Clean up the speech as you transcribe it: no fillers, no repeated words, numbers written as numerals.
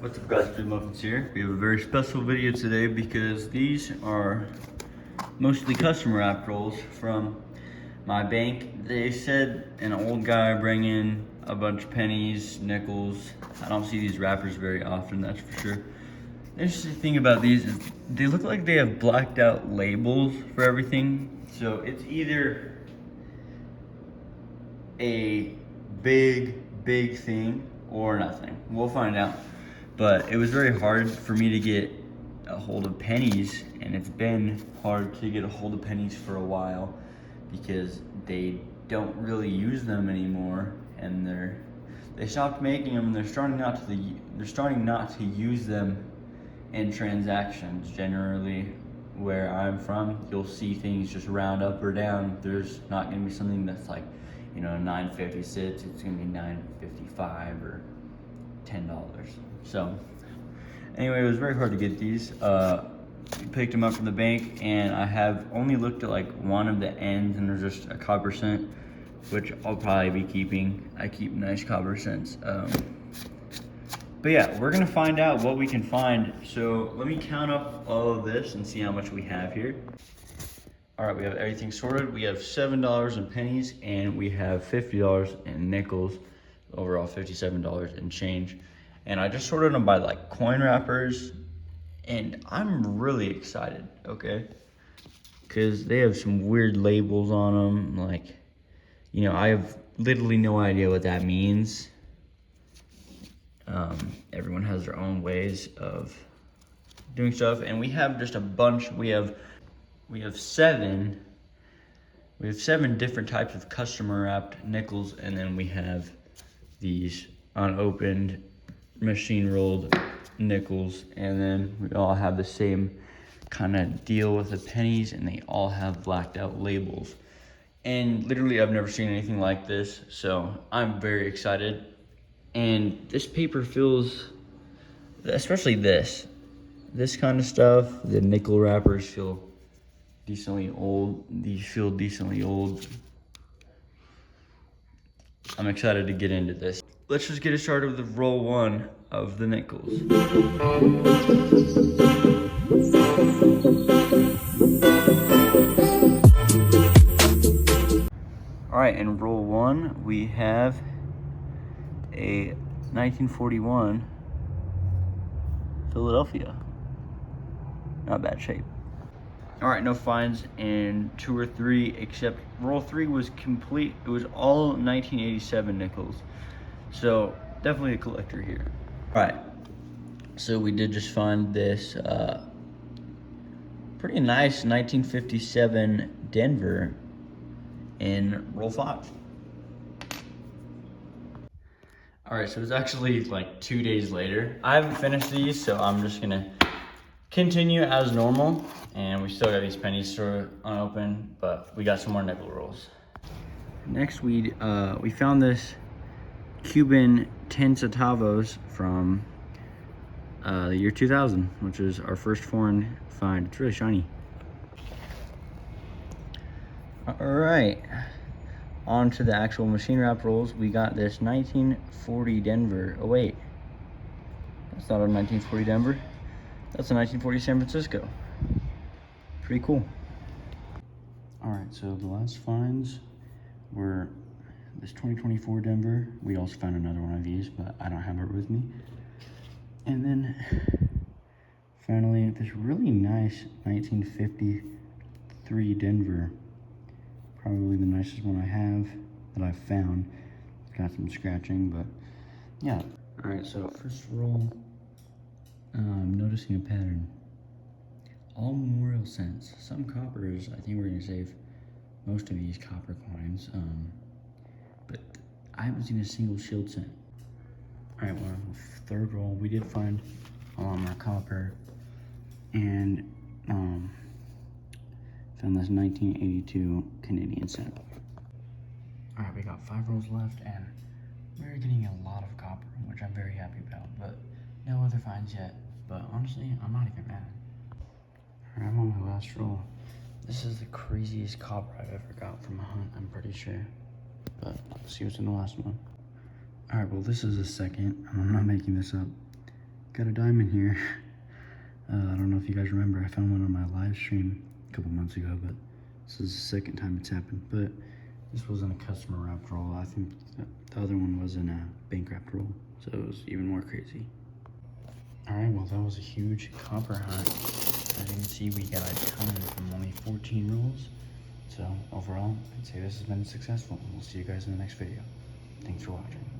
What's up guys, Blue Muffins here. We have a very special video today because these are mostly customer app rolls from my bank. They said an old guy bring in a bunch of pennies, nickels. I don't see these wrappers very often, that's for sure. The interesting thing about these is they look like they have blacked out labels for everything. So it's either a big thing or nothing. We'll find out. But it was very hard for me to get a hold of pennies, and it's been hard to get a hold of pennies for a while because they don't really use them anymore, and they stopped making them. They're starting not to use them in transactions. Generally, where I'm from, you'll see things just round up or down. There's not going to be something that's like, you know, 9.56. It's going to be 9.55 or $10. So anyway, it was very hard to get these. We picked them up from the bank, and I have only looked at like one of the ends, and there's just a copper cent, which I'll probably be keeping. I keep nice copper cents. But yeah, we're gonna find out what we can find. So let me count up all of this and see how much we have here. All right, we have everything sorted. We have $7 in pennies, and we have $50 in nickels. Overall, $57 in change. And I just sorted them by like coin wrappers, and I'm really excited, okay? Because they have some weird labels on them, like, you know, I have literally no idea what that means. Everyone has their own ways of doing stuff, and we have just a bunch. We have seven different types of customer wrapped nickels, and then we have these unopened machine rolled nickels, and then we all have the same kind of deal with the pennies, and they all have blacked out labels. And literally I've never seen anything like this, so I'm very excited. And this paper feels, especially this kind of stuff, the nickel wrappers feel decently old. These feel decently old. I'm excited to get into this. Let's just get it started with roll one of the nickels. All right, in roll one, we have a 1941 Philadelphia. Not bad shape. All right, no finds in 2 or 3, except roll 3 was complete. It was all 1987 nickels. So definitely a collector here. All right, so we did just find this pretty nice 1957 Denver in roll 5. All right, so it's actually like 2 days later. I haven't finished these, so I'm just gonna continue as normal. And we still got these pennies sort of unopened, but we got some more nickel rolls. Next, we found this Cuban 10 centavos from the year 2000, which is our first foreign find. It's really shiny. All right, on to the actual machine wrap rolls. We got this 1940 Denver. Oh wait, that's not a 1940 Denver. That's a 1940 San Francisco. Pretty cool. All right, so the last finds were this 2024 Denver. We also found another one of these, but I don't have it with me. And then finally, this really nice 1953 Denver. Probably the nicest one I have that I've found. It's got some scratching, but yeah. All right, so first roll, I'm noticing a pattern. All memorial cents. Some coppers. I think we're gonna save most of these copper coins. But I haven't seen a single shield cent. All right, well, third roll, we did find our copper, and found this 1982 Canadian cent. All right, we got 5 rolls left, and we're getting a lot of copper, which I'm very happy about, but no other finds yet. But honestly, I'm not even mad. All right, I'm on my last roll. This is the craziest copper I've ever got from a hunt, I'm pretty sure. But let's see what's in the last one. All right, well, this is the second. I'm not making this up. got a diamond here. I don't know if you guys remember, I found one on my live stream a couple months ago, but this is the second time it's happened. But this wasn't a customer wrapped roll. I think the other one was in a bank wrapped roll, so it was even more crazy. All right, well, that was a huge copper hunt. As you can see, we got a ton from only 14 rolls. So overall, I'd say this has been successful. We'll see you guys in the next video. Thanks for watching.